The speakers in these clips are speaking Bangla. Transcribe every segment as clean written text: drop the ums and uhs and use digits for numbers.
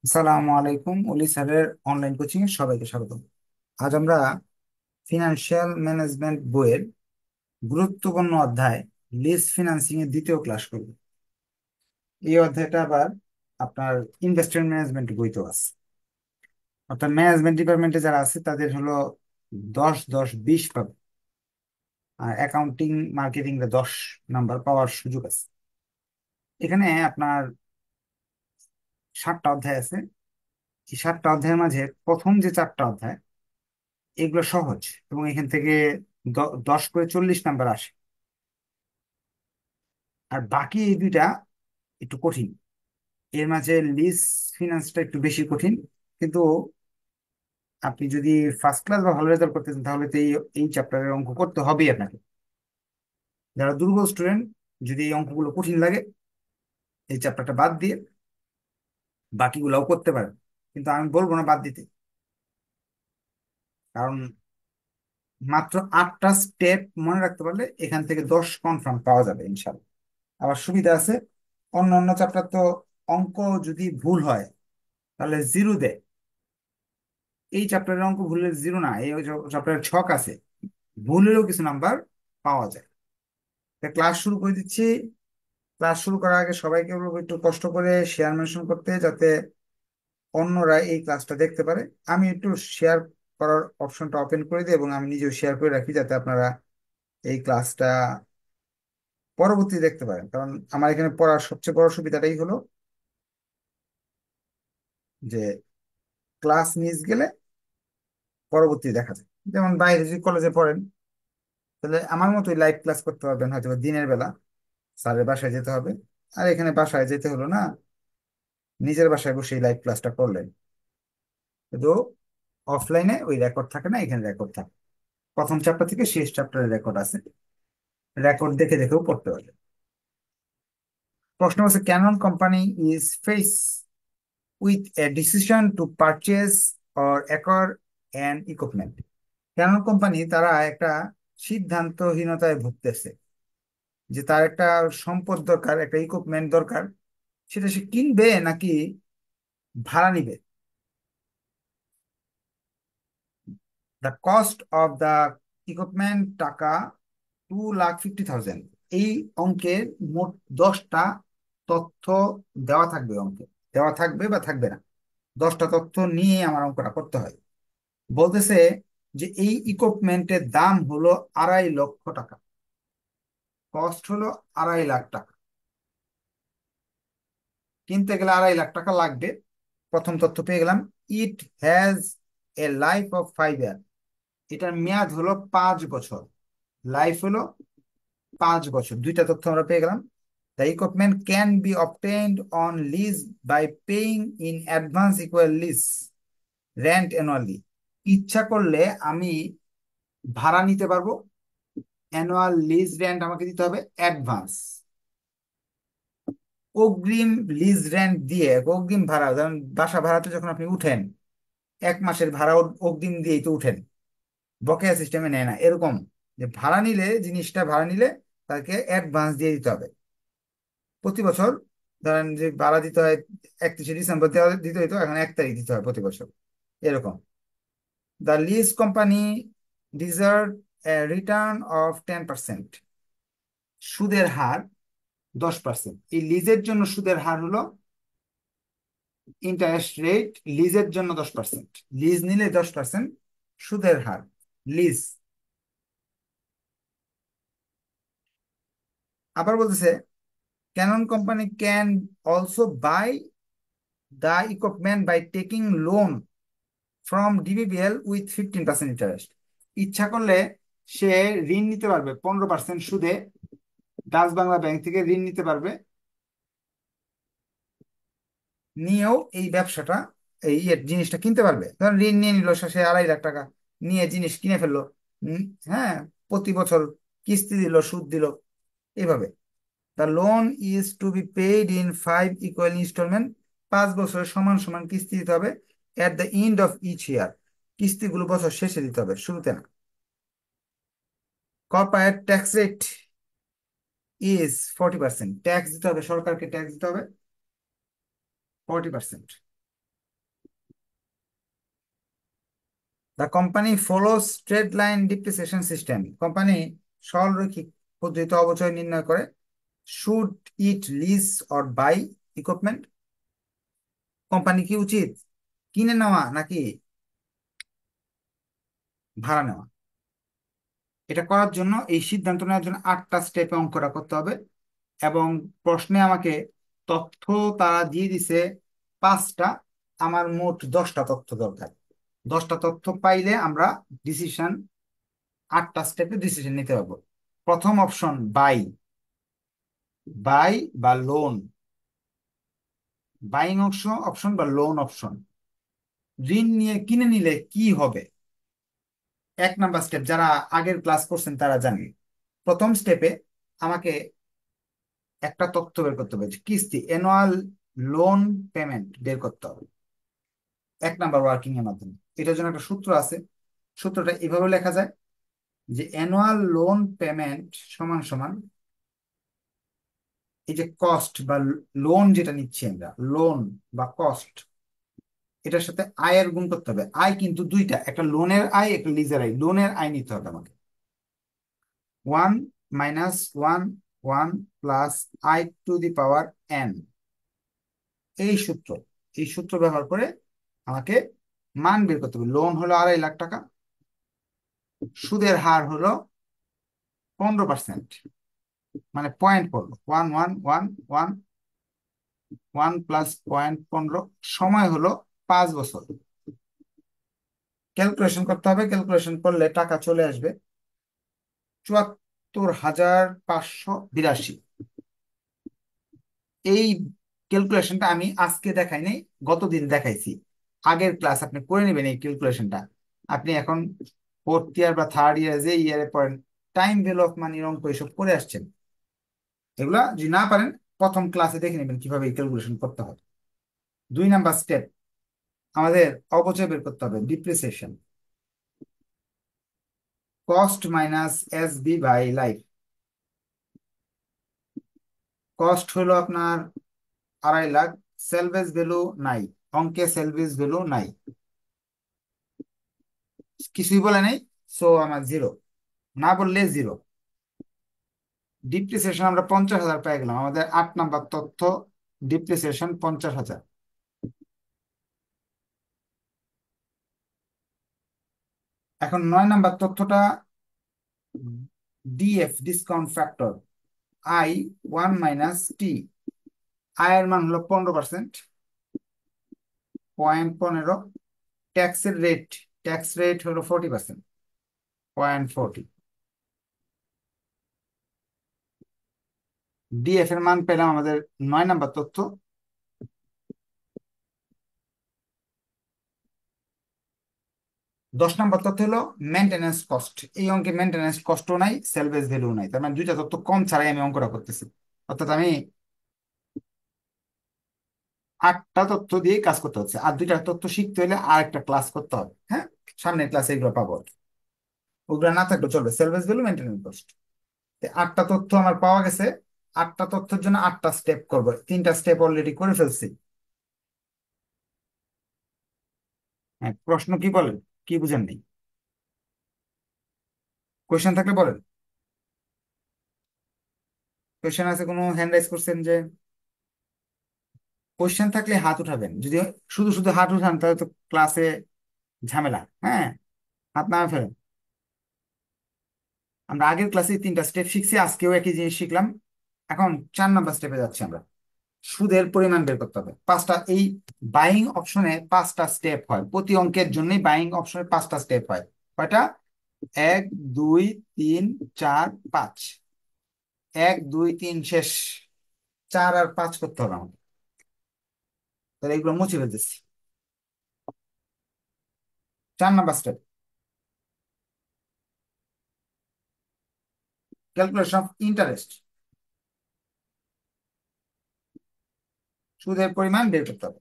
আসসালামু আলাইকুম, অলি স্যারের অনলাইন কোচিং এ সবাইকে স্বাগত। আজ আমরা ফিনান্সিয়াল ম্যানেজমেন্ট বইয়ের গুরুত্বপূর্ণ অধ্যায় লিজ ফিনান্সিং এর দ্বিতীয় ক্লাস করব। এই অধ্যায়টা আবার আপনার ইনভেস্টমেন্ট ম্যানেজমেন্ট বইতেও আছে। অর্থাৎ ম্যানেজমেন্ট ডিপার্টমেন্টে যারা আছে তাদের হলো 10 10 20 পাবে, আর অ্যাকাউন্টিং মার্কেটিং এ 10 নাম্বার পাওয়ার সুযোগ আছে। এখানে আপনার 7টা অধ্যায় আছে। এই 7টা অধ্যায়ের মাঝে প্রথম যে 4টা অধ্যায় এগুলো সহজ, এবং এখান থেকে 10 করে 40 নাম্বার আসে। আর বাকি এই দুইটা একটু কঠিন। এর মাঝে লিজ ফিনান্সটা একটু বেশি কঠিন, কিন্তু আপনি যদি ফার্স্ট ক্লাস বা ভালো রেজাল্ট করতে চান তাহলে তো এই চ্যাপ্টারের অঙ্ক করতে হবেই আপনাকে। যারা দুর্বল স্টুডেন্ট, যদি এই অঙ্কগুলো কঠিন লাগে এই চ্যাপ্টারটা বাদ দিয়ে বাকিগুলোও করতে পারেন, কিন্তু আমি বলবো না বাদ দিতে। কারণ মাত্র 8টা স্টেপ মনে রাখতে পারলে এখান থেকে 10 কনফার্ম পাওয়া যাবে ইনশাল্লাহ। আবার সুবিধা আছে, অন্য অন্য চ্যাপ্টার তো অঙ্ক যদি ভুল হয় তাহলে জিরো দেয়। এই চ্যাপ্টারের অঙ্ক ভুলের জিরো না, এই চ্যাপ্টারের ছক আছে, ভুলেরও কিছু নাম্বার পাওয়া যায়। ক্লাস শুরু করে দিচ্ছি। ক্লাস শুরু করার আগে সবাইকে বলবো একটু কষ্ট করে শেয়ার মেনশন করতে, যাতে অন্যরা এই ক্লাসটা দেখতে পারে। আমি একটু শেয়ার করার অপশনটা ওপেন করে দিই এবং আমি নিজেও শেয়ার করে রাখি, যাতে আপনারা এই ক্লাসটা পরবর্তী দেখতে পারেন। কারণ আমার এখানে পড়ার সবচেয়ে বড় সুবিধাটাই হলো যে ক্লাস মিস গেলে পরবর্তী দেখা যায়। যেমন বাইরে যদি কলেজে পড়েন তাহলে আমার মতোই লাইভ ক্লাস করতে পারবেন, হয়তো বা দিনের বেলা স্যারের বাসায় যেতে হবে। আর এখানে বাসায় যেতে হলো না, নিজের বাসায় বসে লাইভ ক্লাসটা করলেন। কিন্তু অফলাইনে ওই রেকর্ড থাকে না, এখানে রেকর্ড থাকে। প্রথম চ্যাপ্টার থেকে শেষ চ্যাপ্টারের রেকর্ড আছে, রেকর্ড দেখে দেখেও পড়তে পারবে। প্রশ্ন হচ্ছে, Canon company is face with a decision to purchase or acquire an equipment. Canon company তারা একটা সিদ্ধান্তহীনতায় ভুগতেছে, যে তার একটা সম্পদ দরকার, একটা ইকুইপমেন্ট দরকার, সেটা সে কিনবে নাকি ভাড়া নিবে। The cost of the equipment টাকা 2,50,000। এই অঙ্কের মোট 10টা তথ্য দেওয়া থাকবে, অঙ্কে দেওয়া থাকবে বা থাকবে না। 10টা তথ্য নিয়ে আমার অঙ্কটা করতে হয়। বলতেছে যে এই ইকুইপমেন্টের দাম হলো 2.5 লক্ষ টাকা, কস্ট হলো 2.5 লাখ টাকা, কিনতে গেলে 2.5 লাখ টাকা লাগবে। প্রথম তথ্য পেয়ে গেলাম, it has a life of 5 ইয়ার। এটার মেয়াদ হলো 5 বছর, লাইফ হলো 5 বছর। দুইটা তথ্য আমরা পেয়ে গেলাম। The equipment can be obtained on lease by paying in advance equal lease rent annually. ইচ্ছা করলে আমি ভাড়া নিতে পারবো, অ্যানুয়াল লিজ রেন্ট আমাকে দিতে হবে অ্যাডভান্স। অগ্রিম লিজ রেন্ট দিয়ে, অগ্রিম ভাড়া, যেমন বাসা ভাড়াতে যখন আপনি উঠেন 1 মাসের ভাড়া অগ্রিম দিয়েই তো উঠেন, বকেয়া সিস্টেমে নেয় না। এরকম যে ভাড়া নিলে, জিনিসটা ভাড়া নিলে তাকে অ্যাডভান্স দিয়ে দিতে হবে প্রতি বছর। ধরেন যে ভাড়া দিতে হয় 31শে ডিসেম্বর দিতে হইতো, এখন 1 তারিখ দিতে হয় প্রতি বছর, এরকম। The lease company deserve return of 10%। সুদের হার 10%। এই লিজের জন্য সুদের হার হলো ইন্টারেস্ট রেট, লিজের জন্য 10%, লিজ নিলে 10% সুদের হার, লিজ। আবার বলতেছে, Canon company can also buy the equipment by taking loan from DBBL with 15% interest. ইচ্ছা করলে সে ঋণ নিতে পারবে 15% সুদে, ডাচ বাংলা ব্যাংক থেকে ঋণ নিতে পারবে, নিয়েও এই ব্যবসাটা, এই জিনিসটা কিনতে পারবে। ধরেন ঋণ নিয়ে নিল, সে 2.5 লাখ টাকা নিয়ে জিনিস কিনে ফেললো। উম, হ্যাঁ, প্রতি বছর কিস্তি দিল, সুদ দিল, এইভাবে। The loan is to be paid in 5 equal installment. 5 বছরের সমান সমান কিস্তি দিতে হবে। At the end of each year, কিস্তিগুলো বছর শেষে দিতে হবে, শুরুতে না। Corporate tax rate is 40%। Tax দিতে হবে, সরকারকে ট্যাক্স দিতে হবে 40%। The company follows straight line depreciation system. Company সরলরৈখিক পদ্ধতিতে অবচয় নির্ণয় করে। Should it lease or buy equipment? Company কি উচিত কিনে নেওয়া নাকি ভাড়া নেওয়া? এটা করার জন্য, এই সিদ্ধান্ত নেওয়ার জন্য 8টা স্টেপে অঙ্কটা করতে হবে। এবং প্রশ্নে আমাকে তথ্য তারা দিয়ে দিছে 5টা। আমার মোট 10টা তথ্য দরকার। 10টা তথ্য পাইলে আমরা ডিসিশন, 8টা স্টেপে ডিসিশন নিতে পারবো। প্রথম অপশন বাই। বাই বা লোন। বাইং অপশন অপশন বা লোন অপশন। ঋণ নিয়ে কিনে নিলে কি হবে? 1 নাম্বার স্টেপ, যারা আগের ক্লাস করছেন তারা জানে। প্রথম স্টেপে আমাকে একটা তথ্য বের করতে হবে, যে কিস্তি, অ্যানুয়াল লোন পেমেন্ট বের করতে হবে 1 নাম্বার ওয়ার্কিং এর মাধ্যমে। এটার জন্য একটা সূত্র আছে। সূত্রটা এভাবে লেখা যায় যে অ্যানুয়াল লোন পেমেন্ট সমান সমান এই যে কস্ট বা লোন যেটা নিচ্ছি আমরা, লোন বা কস্ট, এটার সাথে আয়ের গুণ করতে হবে। আয় কিন্তু দুইটা, একটা লোনের আয়, একটা লিজের আয়। লোনের আয় নিতে হবে আমাকে। 1 - 1 + i⁴ এই সূত্র। এই সূত্র ব্যবহার করে আমাকে মান বের করতে হবে। লোন হলো 2.5 লাখ টাকা। সুদের হার হলো 15%, মানে পয়েন্ট পড়লো 1 + 0.15। সময় হলো 5 বছর। ক্যালকুলেশন করতে হবে। ক্যালকুলেশন করলে টাকা চলে আসবে 74,582। এই ক্যালকুলেশনটা আমি আজকে দেখাই নাই, গতদিন দেখাইছি। আগের ক্লাস আপনি করে নেবেন এই ক্যালকুলেশনটা। আপনি এখন 4th ইয়ার বা 3rd ইয়ার, যে ইয়ারে পড়েন, টাইম ভ্যালু অফ মানির অঙ্ক এসব করে আসছেন। এগুলা যদি না পারেন, প্রথম ক্লাসে দেখে নেবেন কিভাবে এই ক্যালকুলেশন করতে হয়। 2 নাম্বার স্টেপ, আমাদের অপচয় বের করতে হবে, depreciation. Cost minus S B by life. Cost হলো আপনার 2.5 লাখ। সেলভেজ ভ্যালু নাই, অঙ্কে সেলভেজ ভ্যালু নাই, কিছুই বলে নাই। সো আমার জিরো, না বললে জিরো। ডিপ্রিসিয়েশন আমরা 50,000 পেয়ে গেলাম। আমাদের 8 নাম্বার তথ্য, ডিপ্রিসিয়েশন 50,000। এখন 9 নাম্বার তথ্যটা, DF discount factor, I1 - T। আয়ের মান হলো 15%, 0.15। ট্যাক্সের রেট, ট্যাক্স রেট হলো 40%, 0.40। ডিএফ এর মান পেলাম আমাদের 9 নাম্বার তথ্য। 10 নাম্বার তথ্য হলো মেনটেন্যান্স কস্ট। এই অঙ্কে মেনটেন্যান্স কস্টও নাই, সেলভেজ ভ্যালু নাই। তার মানে 2টা তথ্য কম ছাড়াই আমি অঙ্কটা করতেছি। অর্থাৎ আমি 8টা তথ্য দিয়ে কাজ করতে হচ্ছে। আর 2টা তথ্য শিখতে হলে আর একটা ক্লাস করতে হবে। হ্যাঁ, সামনের ক্লাসে এগুলো পাবো আর কি। ওগুলো না থাকলে চলবে, সেলভেজ ভ্যালু, মেনটেন্যান্স কস্ট। 8টা তথ্য আমার পাওয়া গেছে। 8টা তথ্যের জন্য 8টা স্টেপ করবো। 3টা স্টেপ অলরেডি করে ফেলছি। হ্যাঁ, প্রশ্ন কি বলেন? কি বুঝেন নেই? কোয়েশ্চেন থাকলে বলেন। কোয়েশ্চেন আছে? কোনো হ্যান্ড রাইজ করছেন যে? কোয়েশ্চেন থাকলে হাত উঠাবেন। যদি শুধু শুধু হাত উঠান তাহলে তো ক্লাসে ঝামেলা। হ্যাঁ, হাত নামে ফেলেন। আমরা আগের ক্লাসে 3টা স্টেপ শিখছি, আজকেও একই জিনিস শিখলাম। এখন 4 নাম্বার স্টেপে যাচ্ছি আমরা। সুদের পরিমাণ বের করতে হবে। 5টা, এই বাইং অপশনে 5টা স্টেপ হয়। প্রতি অঙ্কের জন্যই বাইং অপশনে 5টা স্টেপ হয়। কয়টা? 1 2 3 4 5। 1 2 3 শেষ। 4 আর 5 করতে হবে আমাকে। তাহলে এগুলো মুছে ফেলতেছি। 4 number step, calculation of interest. সুদের পরিমাণ বের করতে হবে।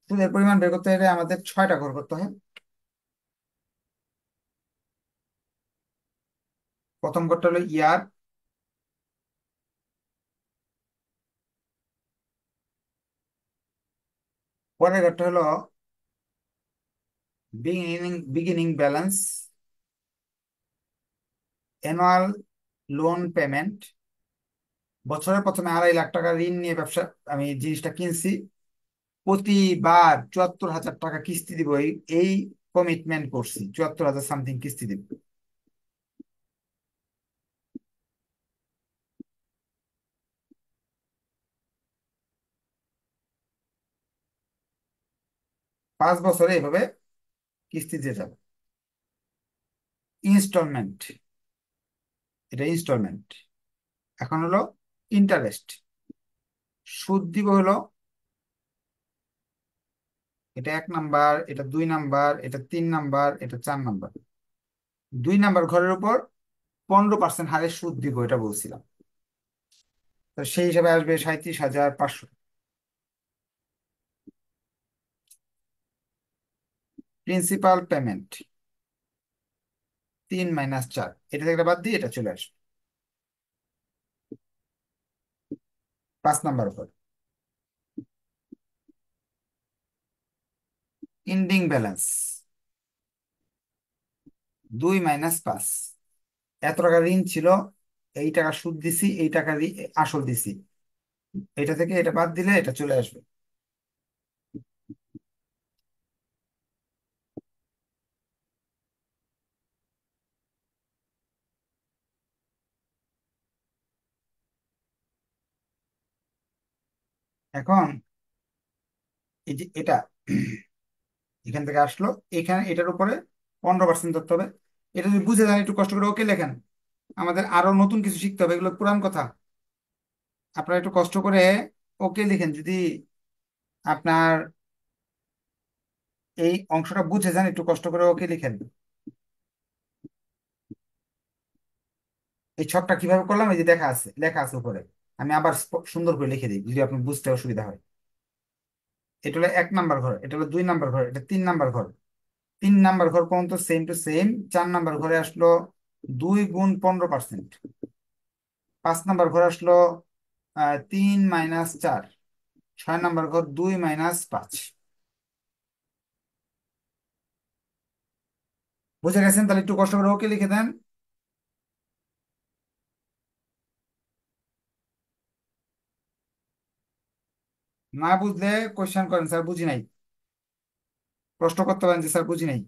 সুদের পরিমাণ বের করতে হলে আমাদের 6টা ঘর করতে হয়। প্রথম ঘরটা হলো ইয়ার, পরের ঘরটা হলো beginning balance, annual loan payment, বছরের প্রথমে 2.5 লাখ টাকা ঋণ নিয়ে ব্যবসা আমি জিনিসটা কিনছি, প্রতিবার 74,000 টাকা কিস্তি দিব, এই এই কমিটমেন্ট করছি, 74,000 সামথিং কিস্তি দিব। 5 বছরে এইভাবে কিস্তি দিয়ে যাবে। ইনস্টলমেন্ট, এটা ইনস্টলমেন্ট। এখন হলো ইন্টারেস্ট, সুদ দিব হলো, এটা 1 নাম্বার, এটা 2 নাম্বার, এটা 3 নাম্বার, এটা 4 নাম্বার। 2 নাম্বার ঘরের উপর 15% হারে সুদ দিব, এটা বলছিলাম। তো সেই হিসাবে আসবে 37,500। প্রিন্সিপাল পেমেন্ট 3 - 4, এটা থেকে একটা বাদ দিয়ে এটা চলে আসবে 5 নাম্বার উপর। এন্ডিং ব্যালেন্স 2 - 5, এত টাকা ঋণ ছিল, এই টাকা সুদ দিছি, এই টাকা আসল দিছি, এটা থেকে এটা বাদ দিলে এটা চলে আসবে। এখন এই যে এটা এখান থেকে আসলো, এখানে এটার উপরে 15% ধরতে হবে। এটা যদি বুঝে যান, একটু কষ্ট করে ওকে লেখেন। আমাদের আরো নতুন কিছু শিখতে হবে, এগুলো পুরান কথা। আপনারা একটু কষ্ট করে ওকে লিখেন, যদি আপনার এই অংশটা বুঝে যান, একটু কষ্ট করে ওকে লিখেন। এই ছকটা কিভাবে করলাম, এই যে দেখা আছে, লেখা আছে উপরে। আমি আবার সুন্দর করে লিখে দিই যদি আপনার বুঝতে অসুবিধা হয়। এটা হলো 1 নাম্বার ঘর, এটা হলো 2 নাম্বার ঘর, এটা 3 নাম্বার ঘর। 3 নাম্বার ঘর পর্যন্ত সেম টু সেম। 4 নাম্বার ঘরে আসলো 2 × 15%। 5 নাম্বার ঘরে আসলো 3 - 4। 6 নাম্বার ঘর 2 - 5। বুঝে গেছেন? তাহলে একটু কষ্ট করে ওকে লিখে দেন। না বুঝলে কোয়েশ্চেন করেন, স্যার বুঝি নাই। প্রশ্ন করতে পারেন যে স্যার বুঝি নাই।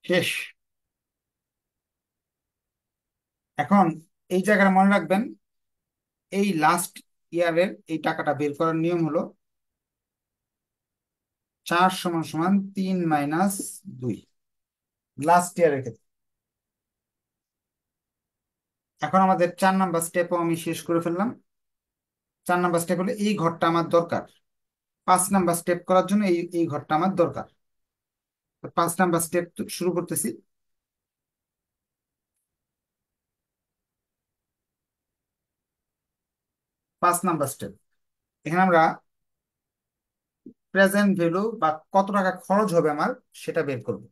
শেষ। এখন এই জায়গাটা মনে রাখবেন, এই লাস্ট ইয়ারের এই টাকাটা বের করার নিয়ম হলো 4 = 3 - 2, লাস্ট ইয়ারের ক্ষেত্রে। এখন আমাদের 4 নাম্বার স্টেপও আমি শেষ করে ফেললাম। 4 নাম্বার স্টেপ হলো এই ঘরটা আমার দরকার, 5 নাম্বার স্টেপ করার জন্য এই এই ঘরটা আমার দরকার। 5 নাম্বার স্টেপ শুরু করতেছি। 5 নাম্বার স্টেপ, এখানে আমরা প্রেজেন্ট ভ্যালু বা কত টাকা খরচ হবে আমার সেটা বের করব।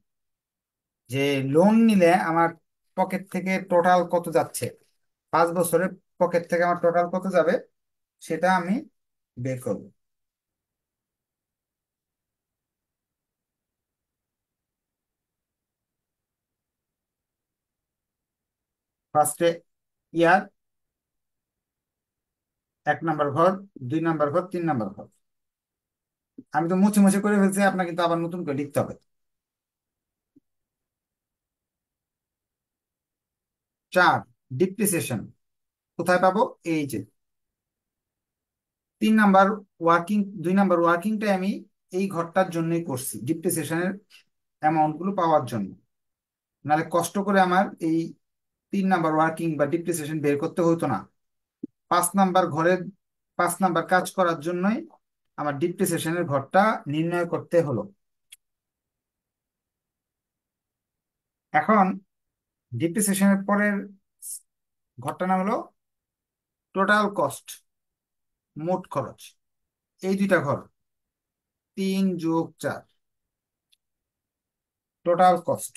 যে লোন নিলে আমার পকেট থেকে টোটাল কত যাচ্ছে, 5 বছরে পকেট থেকে আমার টোটাল কত যাবে, সেটা আমি বের করব। ফার্স্টে ইয়ার, 1 নাম্বার ঘর, 2 নাম্বার ঘর, 3 নাম্বার ঘর। আমি তো মুছে মুছে করে ফেলছি, আপনার কিন্তু আবার নতুন করে লিখতে হবে। 4, ডিপ্রিসিয়েশন কোথায় পাবো, এই যে 3 নাম্বার ওয়ার্কিং, 2 নাম্বার ওয়ার্কিংটাই আমি এই ঘরটার জন্যই করছি, ডিপ্রিসিয়েশনের অ্যামাউন্ট গুলো পাওয়ার জন্য। নাহলে কষ্ট করে আমার এই 3 নাম্বার ওয়ার্কিং বা ডিপ্রিসিয়েশন বের করতে হতো না। 5 নাম্বার ঘরের 5 নাম্বার কাজ করার জন্যই আমার ডিপ্রিসিয়েশনের ঘরটা নির্ণয় করতে হলো। এখন ডিপ্রিসিয়েশনের পরের ঘরটার নাম হলো টোটাল কস্ট, মোট খরচ। এই দুইটা ঘর, 3 + 4, টোটাল কস্ট।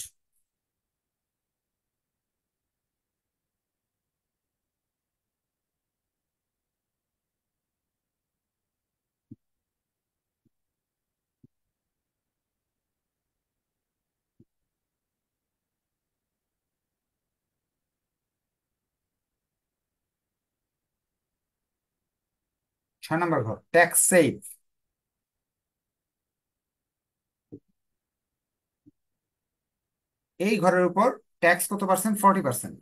6 নাম্বার ঘর ট্যাক্স সেভ। এই ঘরের উপর ট্যাক্স কত percent? 40%।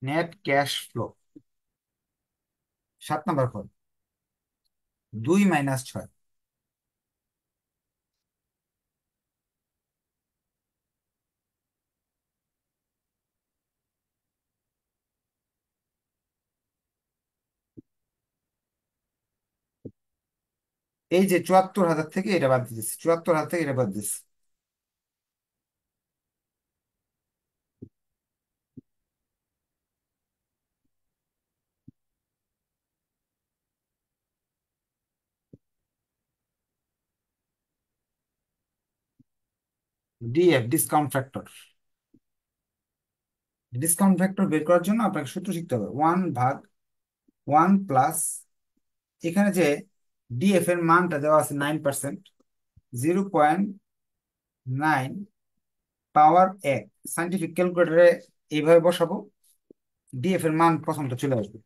Net cash flow. 7 number ঘর 2 - 6। এই যে 74,000 থেকে এটা বাদ দিয়েছে, 74,000 থেকে এটা বাদ দিয়েছে। DF, discount factor. Discount factor বের করার জন্য আপনাকে সূত্র শিখতে হবে। 1/1 প্লাস, এখানে যে ডিএফ এর মানটা দেওয়া আছে 9%, 0.9 পাওয়ার 1। সাইন্টিফিক ক্যালকুলেটরে এইভাবে বসাবো, ডিএফ এর মান প্রথমটা চলে আসবে।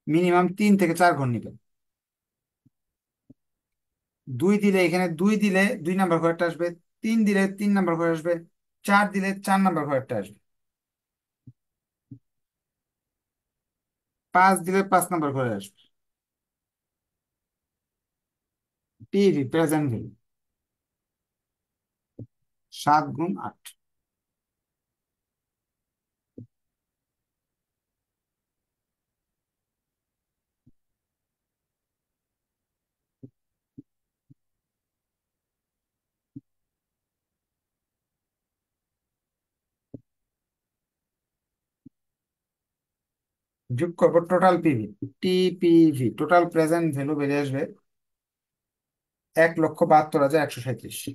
মিনিমাম 3 থেকে 4 ঘর নেবেন। 2 দিলে, এখানে 2 দিলে 2 নাম্বার ঘরটা আসবে, 3 দিলে 3 নাম্বার ঘর আসবে, 4 দিলে 4 নাম্বার ঘরটা আসবে, 5 দিলে 5 নাম্বার ঘরে আসবে। PV, present value, 7 × 8। যোগ করবো total PV, TPV, total present value বেরিয়ে আসবে 1,72,137।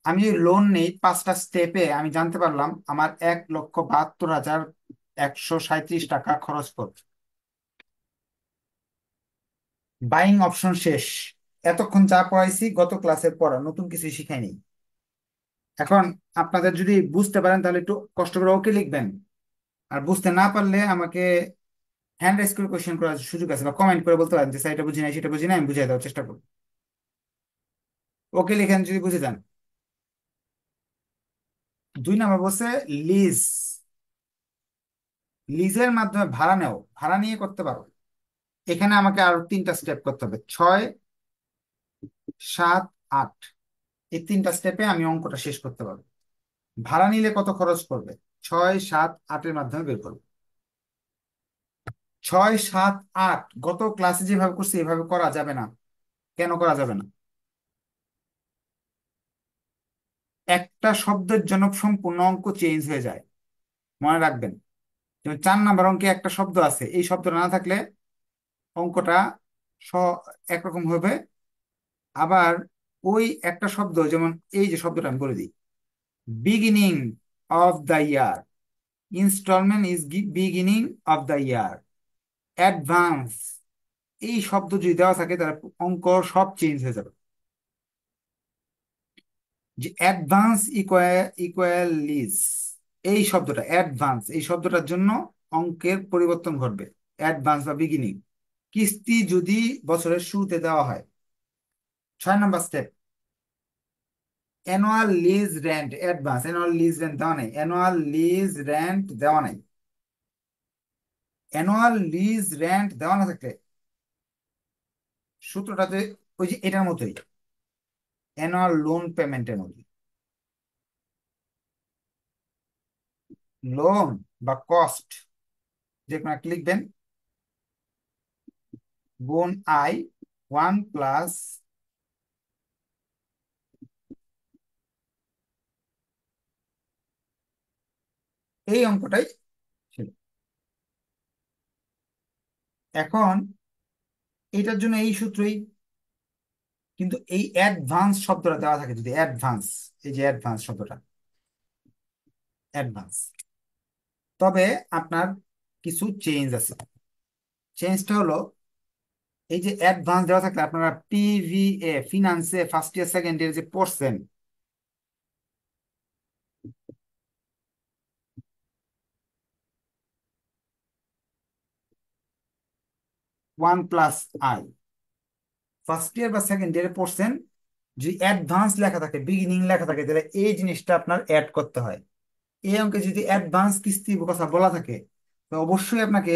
আমি লোন নেই 5টা স্টেপে, আমি জানতে পারলাম আমার 1,72,137 টাকা খরচ পড়বে। বাইং অপশন শেষ। এতক্ষণ যা পড়াইছি গত ক্লাসের পড়া, নতুন কিছু শিখাইনি। এখন আপনাদের যদি বুঝতে পারেন তাহলে একটু কষ্ট করে ওকে লিখবেন, আর বুঝতে না পারলে আমাকে হ্যান্ড রাইজ করে কোয়েশ্চেন করার সুযোগ আছে, বা কমেন্ট করে বলতে পারেন যে স্যার এটা বুঝি নাই সেটা বুঝি নাই, আমি বুঝিয়ে দেওয়ার চেষ্টা করবো। ওকে লিখেন যদি বুঝে যান। 2 নাম্বার বলছে লিজ। লিজের মাধ্যমে ভাড়া নেও, ভাড়া নিয়ে করতে পারো। এখানে আমাকে আরো 3টা স্টেপ করতে হবে, 6, 7, 8। এই 3টা স্টেপে আমি অঙ্কটা শেষ করতে পারবো। ভাড়া নিলে কত খরচ পড়বে? 6, 7, 8-এর মাধ্যমে বের করবো। 6, 7, 8 গত ক্লাসে যেভাবে করছি এভাবে করা যাবে না। কেন করা যাবে না? একটা শব্দের জন্য সম্পূর্ণ অঙ্ক চেঞ্জ হয়ে যায়, মনে রাখবেন। যেমন 4 নাম্বার অঙ্কে একটা শব্দ আছে, এই শব্দটা না থাকলে অঙ্কটা স একরকম হবে। আবার ওই একটা শব্দ, যেমন এই যে শব্দটা আমি বলে দিই, beginning of the year, instalment is beginning of the year, advance, এই শব্দ যদি দেওয়া থাকে তাহলে অঙ্ক সব চেঞ্জ হয়ে যাবে। যে অ্যাডভান্স ইকুয়াল লিজ, এই শব্দটা, অ্যাডভান্স এই শব্দটার জন্য অঙ্কের পরিবর্তন ঘটবে, অ্যাডভান্স বা বিগিনিং। কিস্তি যদি বছরের শুরুতে দেওয়া হয়। 6 নম্বর step, annual lease rent advance. Annual lease rent দেওয়া নাই, অ্যানুয়াল লিজ রেন্ট দেওয়া নাই। অ্যানুয়াল লিজ রেন্ট দেওয়া না থাকলে সূত্রটাতে ওই যে এটার মতোই, অ্যানুয়াল লোন পেমেন্টের মতোই। লোন বা কস্ট যে কোনো একটা লিখবেন, গুণ আই, 1 প্লাস এই অঙ্কটাই ছিল। এখন এটার জন্য এই সূত্রই, কিন্তু এই অ্যাডভান্স শব্দটা দেওয়া থাকে যদি, অ্যাডভান্স, এই যে অ্যাডভান্স শব্দটা, অ্যাডভান্স, তবে আপনার কিছু চেঞ্জ আছে। চেঞ্জটা হলো, এই যে অ্যাডভান্স দেওয়া থাকলে আপনারা পিভিএ, ফিনান্সে ফার্স্ট ইয়ার সেকেন্ড ইয়ার যে পড়ছেন, 1 প্লাস আই, ফার্স্ট ইয়ার বা সেকেন্ড ইয়ারে পড়ছেন, যদি অ্যাডভান্স লেখা থাকে, বিগিনিং লেখা থাকে, তাহলে এই জিনিসটা আপনার অ্যাড করতে হয়। এই অঙ্কে যদি অ্যাডভান্স কিস্তি কথা বলা থাকে, তো অবশ্যই আপনাকে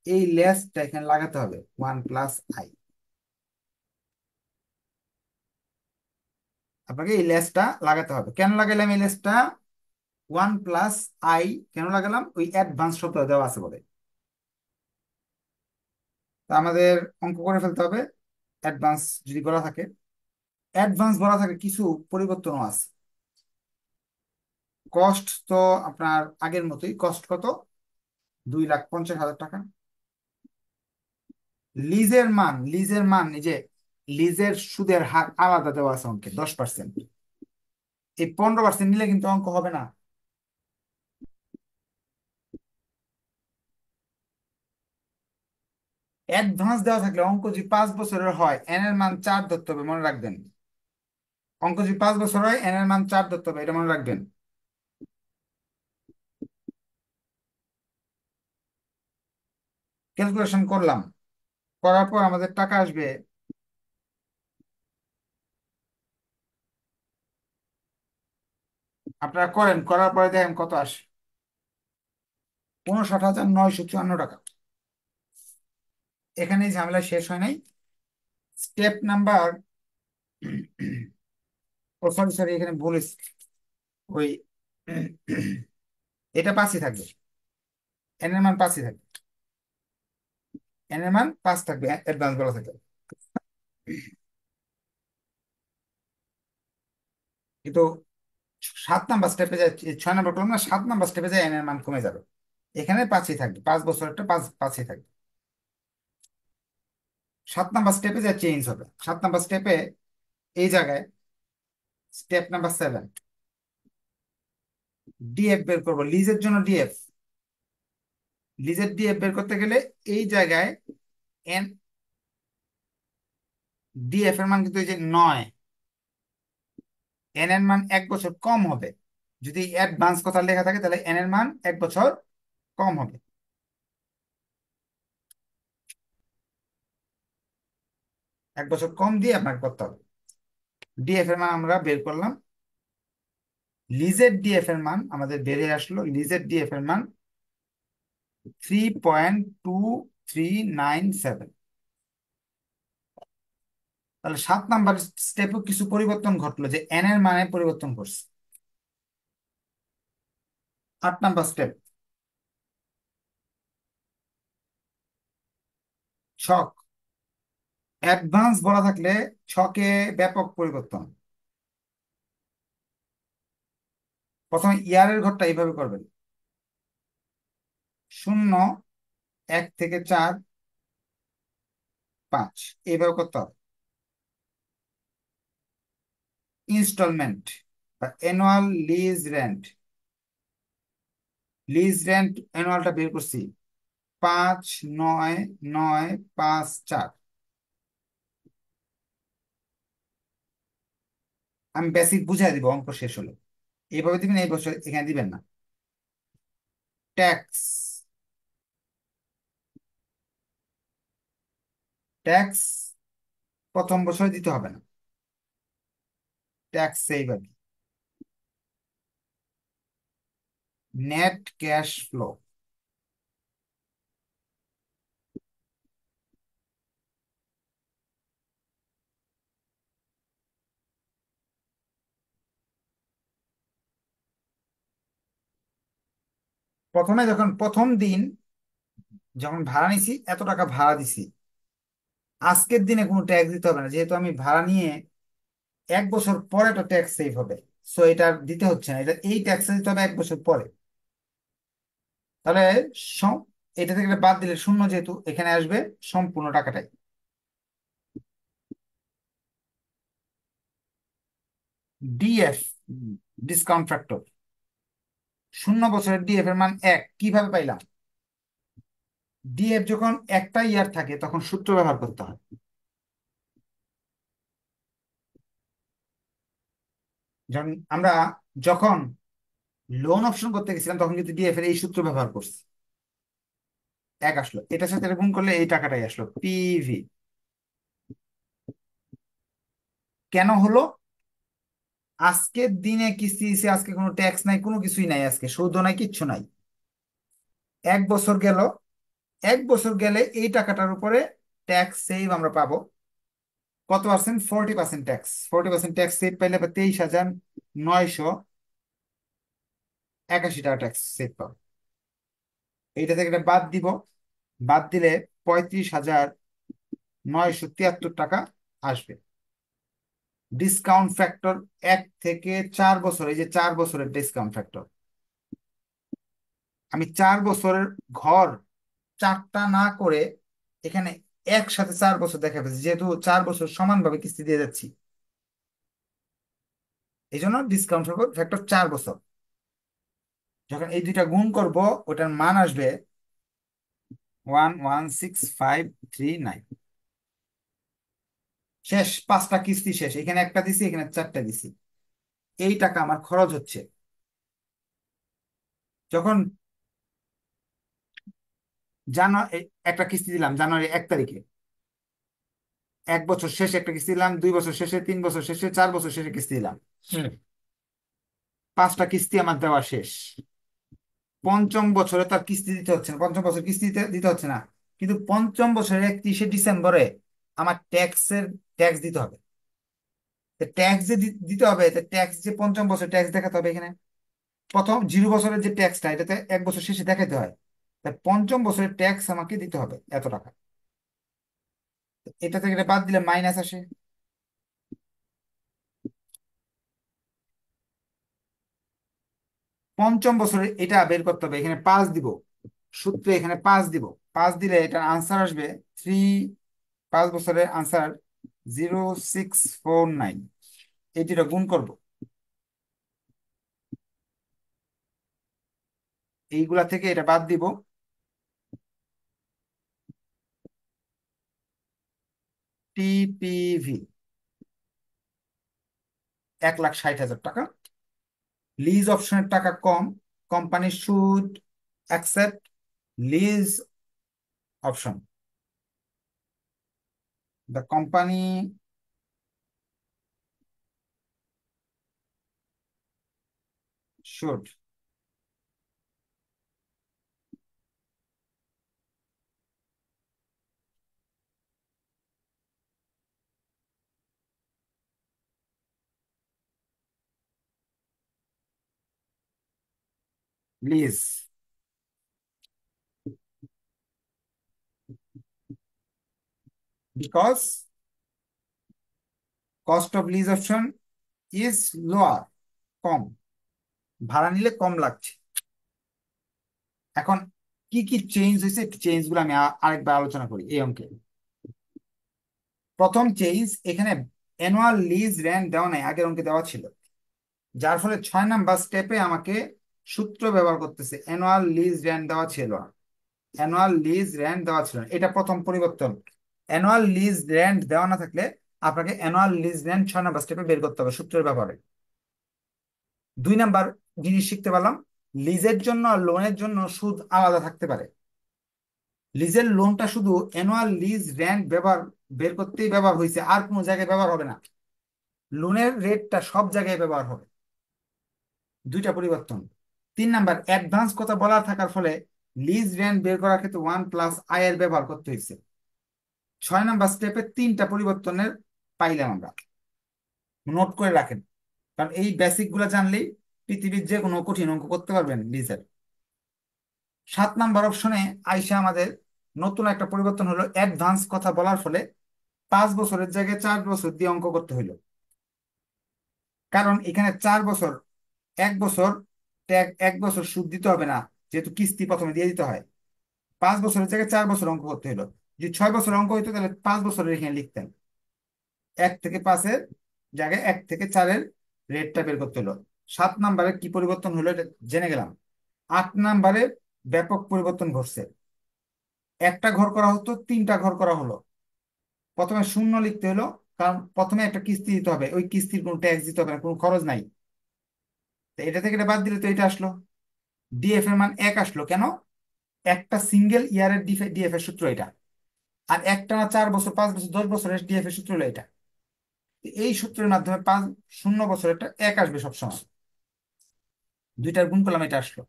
এই লেসটা এখানে লাগাতে হবে, 1 প্লাস আই। আপনাকে এই লেসটা লাগাতে হবে। কেন লাগাইলাম এই লেসটা? 1 প্লাস আই কেন লাগালাম? ওই অ্যাডভান্স শব্দ দেওয়া আছে বলে। তা আমাদের অঙ্ক করে ফেলতে হবে। অ্যাডভান্স যদি বলা থাকে, অ্যাডভান্স বলা থাকে, কিছু পরিবর্তনও আছে। কস্ট তো আপনার আগের মতোই, কস্ট কত? 2,50,000 টাকা। লিজের মান, লিজের মান এই যে লিজের সুদের হার আলাদা দেওয়া আছে অঙ্কে, 10%। এই 15% নিলে কিন্তু অঙ্ক হবে না। অ্যাডভান্স দেওয়া থাকলে অঙ্ক যদি 5 বছরের হয়, এন এর মান 4 ধরতে হবে, মনে রাখবেন। অঙ্ক যদি 5 বছর হয়, এন এর মান 4 ধরতে হবে, এটা মনে রাখবেন। ক্যালকুলেশন করলাম, করার পর আমাদের টাকা আসবে। আপনারা করেন, করার পরে দেখেন কত আসে। 59,954 টাকা। এখানে ঝামেলা শেষ হয় নাই। স্টেপ নাম্বার, ও সরি সরি, এখানে ভুল হয়েছে। ওই এটা 5ই থাকবে, এন এর মান 5ই থাকবে, এন এর মান 5 থাকবে, অ্যাডভান্স বলা থাকে। কিন্তু 7 নাম্বার স্টেপে যায়, 6 নাম্বার করলাম না, 7 নাম্বার স্টেপে যায় এন এর মান কমে যাবে। এখানে 5ই থাকবে, 5 বছরটা 5ই থাকবে। 7 নাম্বার স্টেপে যা চেঞ্জ হবে, 7 নাম্বার স্টেপে এই জায়গায়, স্টেপ নাম্বার 7, ডিএফ বের করবো, লিজের জন্য ডিএফ। লিজের ডিএফ বের করতে গেলে এই জায়গায় এন, ডিএফ এর মান কিন্তু এই যে 9, এন এর মান 1 বছর কম হবে। যদি অ্যাডভান্স কথা লেখা থাকে, তাহলে এন এর মান 1 বছর কম হবে। 1 বছর কম দিয়ে আপনাকে করতে হবে। ডিএফ এর মান আমরা বের করলাম। লিজের ডিএফ এর মান আমাদের বেড়ে আসলো, লিজের ডিএফ এর মান 3.2397। তাহলে 7 নাম্বার স্টেপও কিছু পরিবর্তন ঘটলো, যে এন এর মানে পরিবর্তন করছে। 8 নাম্বার স্টেপ, ছক। অ্যাডভান্স বলা থাকলে ছকে ব্যাপক পরিবর্তন। প্রথমে ইয়ারের ঘরটা এইভাবে করবেন, 0, 1 থেকে 4, 5, এইভাবে করতে হবে। ইনস্টলমেন্ট বা annual lease rent, lease rent অ্যানুয়ালটা বের করছি, 5,9,954। আমি বেসিক বুঝাই দিব, অঙ্ক শেষ হলো। এইভাবে দিবেন, এই বছর এখানে দিবেন না। ট্যাক্স, ট্যাক্স প্রথম বছরে দিতে হবে না, ট্যাক্স সেভ আর কি। Net cash flow. প্রথমে যখন প্রথম দিন যখন ভাড়া নিছি, এত টাকা ভাড়া দিছি, আজকের দিনে কোনো ট্যাক্স দিতে হবে না, যেহেতু আমি ভাড়া নিয়ে 1 বছর পরে তো ট্যাক্স সেভ হবে। সো এটা দিতে হচ্ছে না, এটা এই ট্যাক্স দিতে হবে 1 বছর পরে। তাহলে সম- এটা থেকে এটা বাদ দিলে শূন্য, যেহেতু এখানে আসবে সম্পূর্ণ টাকাটাই। DF, discount factor. 0 বছরের ডিএফ এর মান 1 কিভাবে পাইলাম? ডিএফ যখন একটা ইয়ার থাকে তখন সূত্র ব্যবহার করতে হয়। যখন আমরা যখন লোন অপশন করতে গেছিলাম তখন কিন্তু ডিএফ এর এই সূত্র ব্যবহার করছি। 1 আসলো, এটার সাথে এটা গুণ করলে এই টাকাটাই আসলো, পিভি। কেন হলো? আজকের দিনে কিস্তি দিছে, আজকে কোনো ট্যাক্স নাই, কোনো কিছুই নাই, আজকে সুদও নাই, কিচ্ছু নাই। 1 বছর গেল, 1 বছর গেলে এই টাকাটার উপরে ট্যাক্স সেভ আমরা পাবো। কত পার্সেন্ট? 40% ট্যাক্স। 40% ট্যাক্স সেভ পাইলে বা 23,981 টাকা ট্যাক্স সেভ পাবো। এইটা থেকে এটা বাদ দিব, বাদ দিলে 35,973 টাকা আসবে। ডিসকাউন্ট ফ্যাক্টর 1 থেকে 4 বছর, এই যে 4 বছরের ডিসকাউন্ট ফ্যাক্টর। আমি 4 বছরের ঘর চারটা না করে এখানে একসাথে 4 বছর দেখা ফেলছি, যেহেতু 4 বছর সমানভাবে কিস্তি দিয়ে যাচ্ছি, এই জন্য ডিসকাউন্ট ফ্যাক্টর 4 বছর। যখন এই দুইটা গুণ করব, ওটার মান আসবে 116,539। শেষ, 5টা কিস্তি শেষ, এখানে একটা দিছি, এখানে 4টা দিছি। এই টাকা আমার খরচ হচ্ছে। যখন একটা কিস্তি দিলাম জানুয়ারি 1 তারিখে, 1 বছর শেষে একটা কিস্তি দিলাম, 2 বছর শেষে, 3 বছর শেষে, 4 বছর শেষে কিস্তি দিলাম। 5টা কিস্তি আমার দেওয়া শেষ। পঞ্চম বছরে তার কিস্তি দিতে হচ্ছে না, পঞ্চম বছর কিস্তি দিতে দিতে হচ্ছে না, কিন্তু পঞ্চম বছরের 31শে ডিসেম্বরে আমার ট্যাক্স দিতে হবে। ট্যাক্স যে দিতে হবে, ট্যাক্স যে পঞ্চম বছর ট্যাক্স দেখাতে হবে এখানে। প্রথম 0 বছরের যে ট্যাক্সটা, এটাতে 1 বছর শেষে দেখাতে হয়। তাই পঞ্চম বছরের ট্যাক্স আমাকে দিতে হবে এত টাকা। এটা থেকে এটা বাদ দিলে মাইনাস আসে। পঞ্চম বছরে এটা বের করতে হবে, এখানে 5 দিব, সূত্রে এখানে 5 দিব। 5 দিলে এটার আনসার আসবে থ্রি, 5 বছরের আনসার 0649। এই দুটো গুণ করব, এইগুলা থেকে এটা বাদ দিব। টিপিভি 1,60,000 টাকা। লিজ অপশনের টাকা কম, company should accept lease option. The company should lease, because cost of lease option is lower, কম, ভাড়া নিলে কম লাগছে। এখন কি কি চেঞ্জ হয়েছে, একটু চেঞ্জ গুলো আমি আরেকবার আলোচনা করি এই অঙ্কে। প্রথম চেঞ্জ, এখানে অ্যানুয়াল লিজ রেন্ট দেওয়া নাই, আগের অঙ্কে দেওয়া ছিল, যার ফলে 6 নাম্বার স্টেপে আমাকে সূত্র ব্যবহার করতেছে। অ্যানুয়াল লিজ রেন্ট দেওয়া ছিল না, অ্যানুয়াল লিজ রেন্ট দেওয়া ছিল না, এটা প্রথম পরিবর্তন। অ্যানুয়াল লিজ রেন্ট দেওয়া না থাকলে আপনাকে অ্যানুয়াল লিজ রেন্ট 6 নাম্বার স্টেপে বের করতে হবে সূত্রের ব্যবহারে। 2 নাম্বার জিনিস শিখতে পারলাম, লিজের জন্য আর লোনের জন্য সুদ আলাদা থাকতে পারে। লিজের লোনটা শুধু অ্যানুয়াল লিজ রেন্ট ব্যবহার বের করতেই ব্যবহার হয়েছে, আর কোনো জায়গায় ব্যবহার হবে না। লোনের রেটটা সব জায়গায় ব্যবহার হবে। দুইটা পরিবর্তন। 3 নাম্বার, অ্যাডভান্স কথা বলা থাকার ফলে লিজ রেন্ট বের করার ক্ষেত্রে 1 + আয়ের ব্যবহার করতে হয়েছে। 6 নাম্বার স্টেপে 3টা পরিবর্তনের পাইলাম আমরা। নোট করে রাখেন, কারণ এই বেসিক গুলা জানলেই পৃথিবীর যে কোনো কঠিন অঙ্ক করতে পারবেন লিজের। 7 নাম্বার অপশনে আইসা আমাদের নতুন একটা পরিবর্তন হলো, অ্যাডভান্স কথা বলার ফলে 5 বছরের জায়গায় 4 বছর দিয়ে অঙ্ক করতে হইলো। কারণ এখানে 4 বছর, 1 বছর, 1 বছর সুদ দিতে হবে না, যেহেতু কিস্তি প্রথমে দিয়ে দিতে হয়। 5 বছরের জায়গায় 4 বছর অঙ্ক করতে হলো। যদি 6 বছর অঙ্ক হইতো তাহলে 5 বছরের এখানে লিখতেন। 1 থেকে 5-এর জায়গায় 1 থেকে 4-এর রেটটা বের করতে হলো। 7 নাম্বারে কি পরিবর্তন হলো এটা জেনে গেলাম। 8 নাম্বারে ব্যাপক পরিবর্তন ঘটছে। একটা ঘর করা হতো, 3টা ঘর করা হলো। প্রথমে শূন্য লিখতে হলো, কারণ প্রথমে একটা কিস্তি দিতে হবে, ওই কিস্তির কোনো ট্যাক্স দিতে হবে না, কোনো খরচ নাই। তো এটা থেকে এটা বাদ দিলে তো এটা আসলো। ডিএফ এর মান 1 আসলো কেন? একটা সিঙ্গেল ইয়ারের ডিএফ এর সূত্র এটা। আর একটা না 4 বছর, 5 বছর, 10 বছরের ডিএফ এর সূত্র হলো এটা। এই সূত্রের মাধ্যমে 0 বছরেরটা 1 আসবে সবসময়। দুইটার গুণ করলাম, এটা আসলো।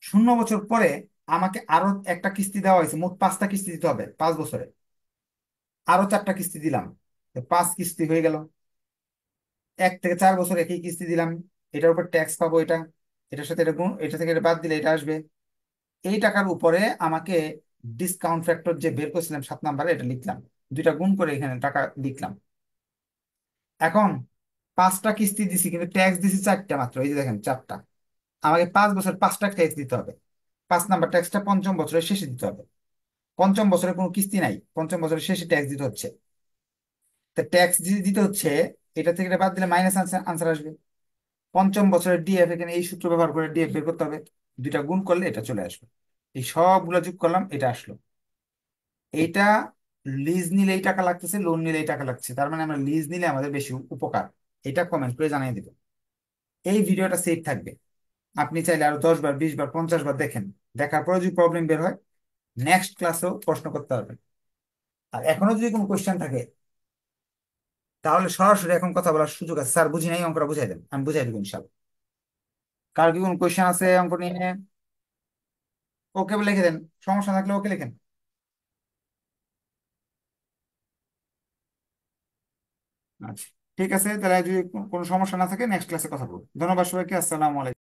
0 বছর পরে আমাকে আরো একটা কিস্তি দেওয়া হয়েছে, মোট 5টা কিস্তি দিতে হবে 5 বছরে। আরো 4টা কিস্তি দিলাম, তো 5 কিস্তি হয়ে গেল। 1 থেকে 4 বছর একই কিস্তি দিলাম, এটার উপর ট্যাক্স পাবো এটা। এটার সাথে এটা গুণ, এটা থেকে এটা বাদ দিলে এটা আসবে। এই টাকার উপরে আমাকে ডিসকাউন্ট ফ্যাক্টর যে বের করছিলাম 7 নাম্বারে, এটা লিখলাম। দুইটা গুণ করে এখানে টাকা লিখলাম। এখন 5টা কিস্তি দিছি, কিন্তু ট্যাক্স দিছি 4টা মাত্র, এই যে দেখেন 4টা। আমাকে 5 বছর 5টা ট্যাক্স দিতে হবে। 5 নাম্বার ট্যাক্সটা পঞ্চম বছরের শেষে দিতে হবে। পঞ্চম বছরে কোনো কিস্তি নাই, পঞ্চম বছরের শেষে ট্যাক্স দিতে হচ্ছে। তো ট্যাক্স দিতে হচ্ছে, এটা থেকে এটা বাদ দিলে মাইনাস আনসার আসবে। পঞ্চম বছরের ডিএফ, এখানে এই সূত্র ব্যবহার করে ডিএফ বের করতে হবে। দুইটা গুণ করলে এটা চলে আসবে। এই সবগুলো যোগ করলাম, এটা আসলো। এইটা লিজ নিলে এই টাকা লাগতেছে, লোন নিলে এই টাকা লাগছে, তার মানে আমরা লিজ নিলে আমাদের বেশি উপকার। এটা কমেন্ট করে জানিয়ে দিবেন। এই ভিডিওটা সেভ থাকবে, আপনি চাইলে আরো 10 বার, 20 বার, 50 বার দেখেন। দেখার পরে যদি প্রবলেম বের হয়, নেক্সট ক্লাসেও প্রশ্ন করতে পারবেন। আর এখনো যদি কোনো কোয়েশ্চেন থাকে, তাহলে সরাসরি এখন কথা বলার সুযোগ আছে, স্যার বুঝি নাই, অঙ্কটা বুঝাই দেন, আমি বুঝাই দেবো ইনশাল্লাহ। কার কি কোনো কোয়েশ্চেন আছে অঙ্ক নিয়ে? ওকে বলে লিখে দেন, সমস্যা থাকলে ওকে লিখেন। আচ্ছা, ঠিক আছে, তাহলে যদি কোনো সমস্যা না থাকে নেক্সট ক্লাসে কথা বলবো। ধন্যবাদ সবাইকে, আসসালামু আলাইকুম।